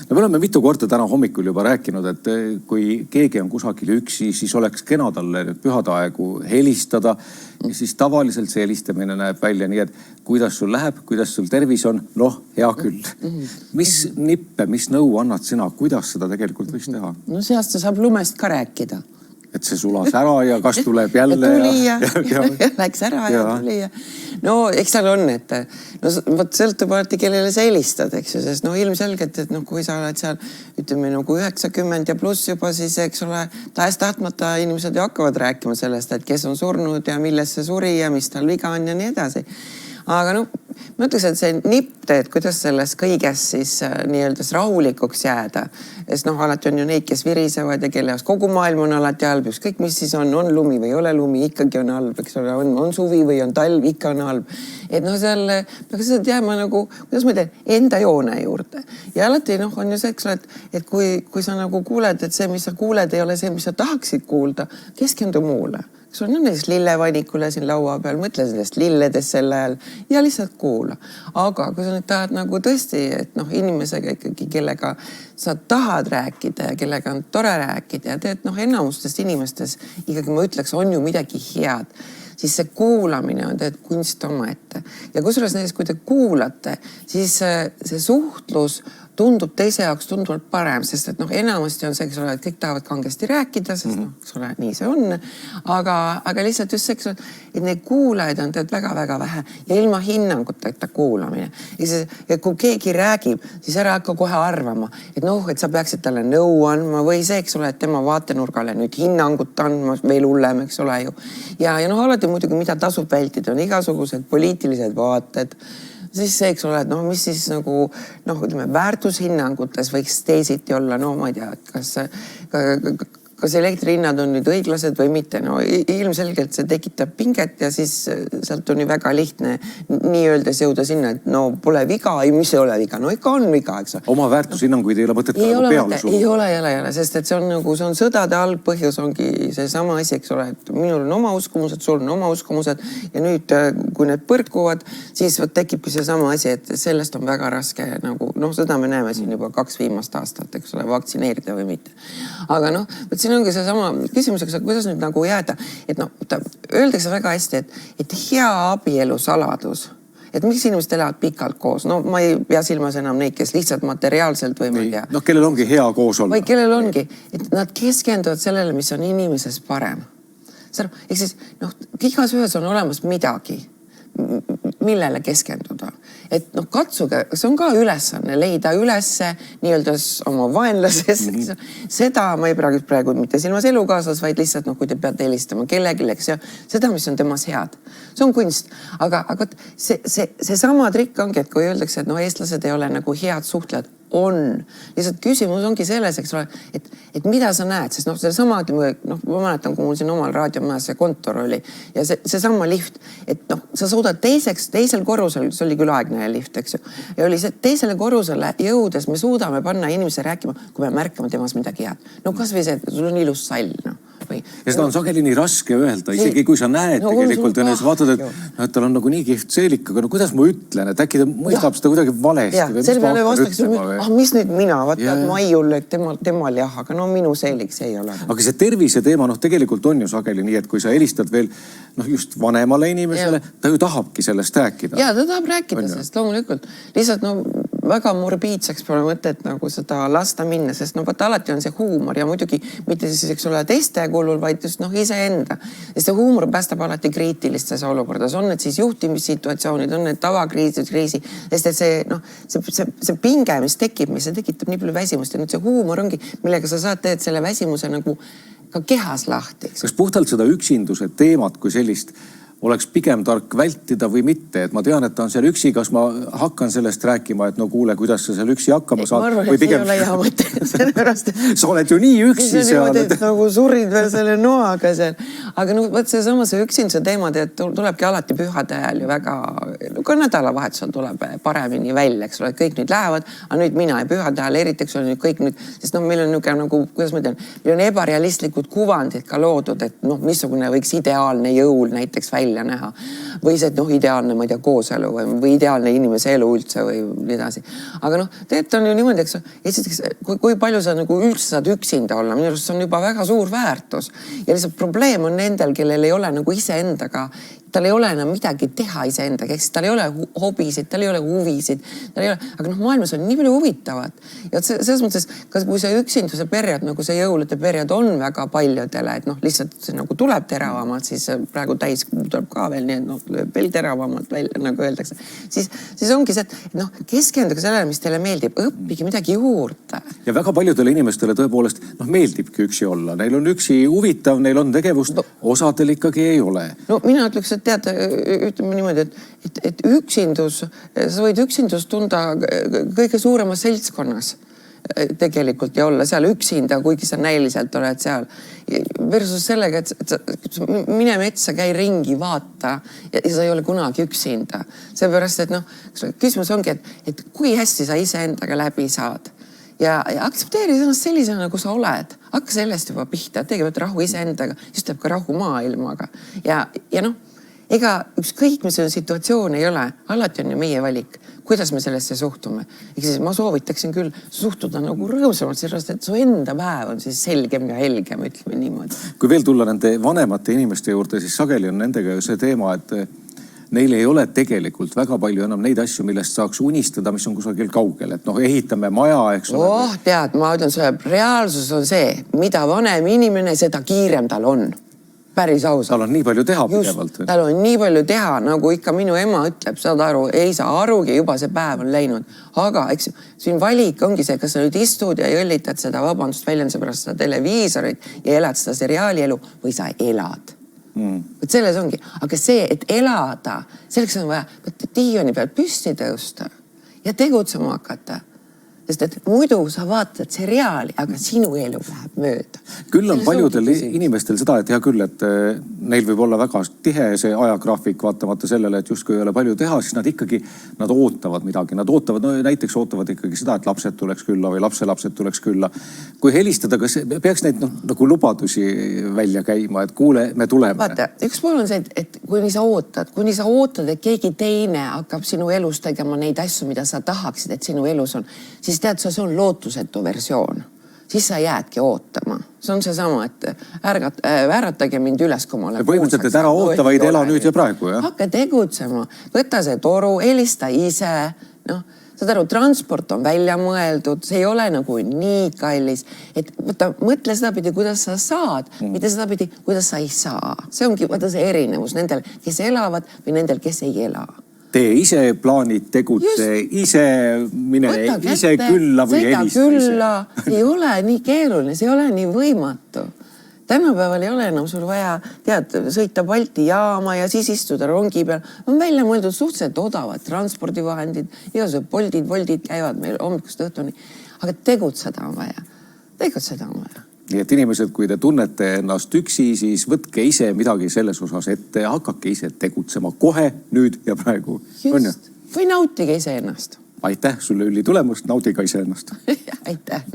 No me oleme mitu korda täna hommikul juba rääkinud, et kui keegi on kusagil üksi, siis oleks kena talle pühade aegu helistada. Ja siis tavaliselt see helistamine näeb välja nii, et kuidas sul läheb, kuidas sul tervis on, noh, hea küll. Mis nippe, mis nõu annad sina, kuidas seda tegelikult võiks teha? No seast saab lumest ka rääkida. Et see sulas ära ja kas tuleb jälle ja läks ära ja tuli ja no eks seal on, et no võt sõltub alati, kellele sa helistad, eks ju, sest no ilmselgelt, et noh, kui sa oled seal ütleme nagu 90 ja pluss juba, siis eks ole tahes-tahtmata inimesed ju hakkavad rääkima sellest, et kes on surnud ja millest see suri ja mis tal viga on ja nii edasi. Aga no, ma ütleks, et see nipp, et kuidas selles kõiges siis nii-öelda rahulikuks jääda. Sest noh, alati on ju neid, kes virisevad ja kelle jaoks kogu maailm on alati halb. Ükskõik mis siis on lumi või ei ole lumi, ikkagi on halb, eks ole, on suvi või on talv, ikka on halb. Et noh, seal peaks seda jääma nagu, kuidas ma ütlen, enda joone juurde. Ja alati noh, on ju see, eks ole, et kui sa nagu kuuled, et see, mis sa kuuled, ei ole see, mis sa tahaksid kuulda, keskendu muule. Sul on näiteks lillevanikule siin laua peal, mõtle sellest lilledes sel ajal ja lihtsalt kuula. Aga kui sa nüüd tahad nagu tõesti, et noh, inimesega ikkagi, kellega sa tahad rääkida ja kellega on tore rääkida ja teed noh, enamustest inimestes ikkagi ma ütleks, on ju midagi head, siis see kuulamine on teed kunst oma ette. Ja kusjuures näiteks, kui te kuulate, siis see suhtlus tundub teise jaoks tunduvalt parem, sest et noh, enamasti on see, eks ole, et kõik tahavad kangesti rääkida, sest noh, eks ole, nii see on. Aga lihtsalt just see, et neid kuulajaid on tead väga-väga vähe ja ilma hinnanguteta kuulamine. Ja kui keegi räägib, siis ära hakka kohe arvama, et noh, et sa peaksid talle nõu andma või see, eks ole, et tema vaatenurgale nüüd hinnangut andma veel hullem, eks ole ju. Ja noh, alati muidugi, mida tasub vältida, on igasugused poliitilised vaated, siis see, eks ole, et noh, mis siis nagu, noh, ütleme, väärtushinnangutes võiks teisiti olla, no ma ei tea, kas elektrihinnad on nüüd õiglased või mitte. No ilmselgelt see tekitab pinget ja siis sealt on ju väga lihtne nii öeldes jõuda sinna, et no pole viga, mis ei ole viga. No ikka on viga, eks. Oma väärtushinnanguid ei ole mõtet peale suhu. Ei ole, sest et see on nagu, see on sõdade algpõhjus ongi see sama asi, eks ole, et minul on oma uskumused, sul on oma uskumused ja nüüd, kui need põrkuvad, siis tekibki see sama asi, et sellest on väga raske nagu, noh, seda me näeme siin juba 2 viimast aastat, eks ole, vaktsineerida või mitte. Aga noh, siin ongi see sama küsimuseks, kuidas nüüd nagu jääda, et noh, öeldakse väga hästi, et hea abielu saladus, et miks inimesed elavad pikalt koos, no ma ei pea silmas enam neid, kes lihtsalt materiaalselt või ma ei tea. Noh, kellel ongi hea koos olla. Või kellel ongi, et nad keskenduvad sellele, mis on inimeses parem. Ehk siis, noh, igas ühes on olemas midagi, millele keskenduda. Et noh, katsuge, see on ka ülesanne leida ülesse nii-öelda oma vaenlases. Seda ma ei praegu mitte silmas elukaaslas, vaid lihtsalt, noh, kui te peate helistama kellelegi, eks ja seda, mis on temas head. See on kunst. Aga see sama trikk ongi, et kui öeldakse, et noh, eestlased ei ole nagu head suhtlejad, on. Lihtsalt küsimus ongi selles, eks ole, et mida sa näed, sest noh, see sama, noh, ma mäletan, kui mul siin omal raadiomajas see kontor oli ja see sama lift, et noh, sa suudad teisel korrusel, see oli küll aegne lift, eks ju, ja oli see teisele korrusele jõudes, me suudame panna inimese rääkima, kui me märkame temas midagi head. No kas või see, sul on ilus sall, noh. Ja seda on sageli nii raske öelda, isegi kui sa näed tegelikult ja vaatad, et tal on nagu nii kihvt seelik, aga no kuidas ma ütlen, et äkki ta mõistab seda kuidagi valesti. Ja, selle peale vastaks, mis nüüd mina, vaata, ma ei ole, et temal jah, aga no minu seelik see ei ole. Aga see tervise teema, noh, tegelikult on ju sageli nii, et kui sa helistad veel, noh, just vanemale inimesele, ta ju tahabki sellest rääkida. Ja, ta tahab rääkida sellest, loomulikult. Lihtsalt, no, väga morbiidseks pole mõtet nagu seda lasta minna, sest no vaata alati on see huumor ja muidugi mitte siis, eks ole, teiste kulul, vaid just noh, iseenda. Sest see huumor päästab alati kriitilistes olukordades. On need siis juhtimissituatsioonid, on need tavakriisi, sest et see, noh, see pinge, mis tekib, mis see tekitab nii palju väsimust ja nüüd see huumor ongi, millega sa saad teed selle väsimuse nagu ka kehas lahti. Kas puhtalt seda üksinduse teemat kui sellist oleks pigem tark vältida või mitte, et ma tean, et ta on seal üksi, kas ma hakkan sellest rääkima, et no kuule, kuidas sa seal üksi hakkama saad. Ma arvan, et see ei ole hea mõte, sellepärast. Sa oled ju nii üksi seal. Nagu surid veel selle noaga seal. Aga no võt see üksinduse teema, et tulebki alati pühade ajal ju väga, ka nädalavahetusel tuleb paremini välja, eks ole, et kõik nüüd lähevad, aga nüüd mina ja pühade ajal eriti, eks ole, nüüd kõik nüüd, sest noh, meil on nagu, kuidas ma tean, meil on ebarealistlikud kuvandid ka loodud, et noh, missugune võiks ideaalne jõul näiteks välja välja näha. Või see, et noh, ideaalne, ma ei tea, kooselu või ideaalne inimese elu üldse või nii edasi. Aga noh, tegelikult on ju niimoodi, eks esiteks, kui palju sa nagu üldse saad üksinda olla, minu arust see on juba väga suur väärtus. Ja lihtsalt probleem on nendel, kellel ei ole nagu iseendaga, tal ei ole enam midagi teha iseendaga, eks tal ei ole hobisid, tal ei ole huvisid, tal ei ole, aga noh, maailmas on nii palju huvitavat. Ja selles mõttes, kas kui see üksinduse periood, nagu see jõulude periood on väga paljudele, et noh, lihtsalt see nagu tuleb teravamalt, siis praegu täiskuu tuleb ka veel nii, et noh, veel teravamalt välja, nagu öeldakse. Siis ongi see, et noh, keskenduge sellele, mis teile meeldib, õppige midagi juurde. Ja väga paljudele inimestele tõepoolest noh, meeldibki üksi olla. Neil on üksi huvitav, neil on tegevust, osadel ikkagi ei ole. No mina ütleks, et tead, ütleme niimoodi, et üksindus, sa võid üksindust tunda kõige suuremas seltskonnas tegelikult ja olla seal üksinda, kuigi sa näiliselt oled seal. Versus sellega, et mine metsa, käi ringi, vaata ja sa ei ole kunagi üksinda. Seepärast, et noh, küsimus ongi, et kui hästi sa iseendaga läbi saad. Ja aktsepteeri ennast sellisena, nagu sa oled. Hakka sellest juba pihta, tegelikult rahu iseendaga, siis teeb ka rahu maailmaga. Ja noh, ega ükskõik, mis see situatsioon ei ole, alati on ju meie valik, kuidas me sellesse suhtume. Ehk siis ma soovitaksin küll suhtuda nagu rõõmsamalt, sellepärast, et su enda päev on siis selgem ja helgem, ütleme niimoodi. Kui veel tulla nende vanemate inimeste juurde, siis sageli on nendega ju see teema, et neil ei ole tegelikult väga palju enam neid asju, millest saaks unistada, mis on kusagil kaugel. Et noh, ehitame maja, eks ole. Tead, ma ütlen sulle, reaalsus on see, mida vanem inimene, seda kiirem tal on. Päris ausalt. Tal on nii palju teha pidevalt. Tal on nii palju teha, nagu ikka minu ema ütleb, saad aru, ei saa arugi, juba see päev on läinud. Aga eks siin valik ongi see, kas sa nüüd istud ja jõllitad seda vabandust väljenduse pärast seda televiisorit ja elad seda seriaali elu või sa elad. Et selles ongi. Aga see, et elada, selleks on vaja diioni peal püsti tõusta ja tegutsema hakata. Sest et muidu sa vaatad seriaali, aga sinu elu läheb mööda. Küll on paljudel inimestel seda, et hea küll, et neil võib olla väga tihe see ajagraafik vaatamata sellele, et justkui ei ole palju teha, siis nad ootavad midagi. Nad ootavad, no näiteks ootavad ikkagi seda, et lapsed tuleks külla või lapselapsed tuleks külla. Kui helistada, kas peaks neid nagu lubadusi välja käima, et kuule, me tuleme? Vaata, üks pool on see, et kuni sa ootad, et keegi teine hakkab sinu elus tegema neid asju, mida sa tahaksid, et sinu elus on, siis tead sa, see on lootusetu versioon. Siis sa jäädki ootama. See on see sama, et ääratage mind üles, kui ma olen põhimõtteliselt, et ära oota, vaid ela nüüd ja praegu, jah? Hakka tegutsema. Võta see toru, helista ise. Noh, saad aru, transport on välja mõeldud, see ei ole nagu nii kallis. Et mõtle seda pidi, kuidas sa saad, mitte seda pidi, kuidas sa ei saa. See ongi see erinevus nendel, kes elavad või nendel, kes ei ela. Tee ise plaanid, tegutse, ise mine, ise külla või helista külla. See ei ole nii keeruline, see ei ole nii võimatu. Tänapäeval ei ole enam sul vaja, tead, sõita Balti jaama ja siis istuda rongi peal. On välja mõeldud suhteliselt odavad transpordivahendid, igasugused voldid käivad meil hommikust õhtuni. Aga tegutseda on vaja. Nii et inimesed, kui te tunnete ennast üksi, siis võtke ise midagi selles osas ette ja hakake ise tegutsema kohe, nüüd ja praegu. Just. Või nautige ise ennast. Aitäh sulle, Ülli, tulemust, nautige ise ennast. Aitäh.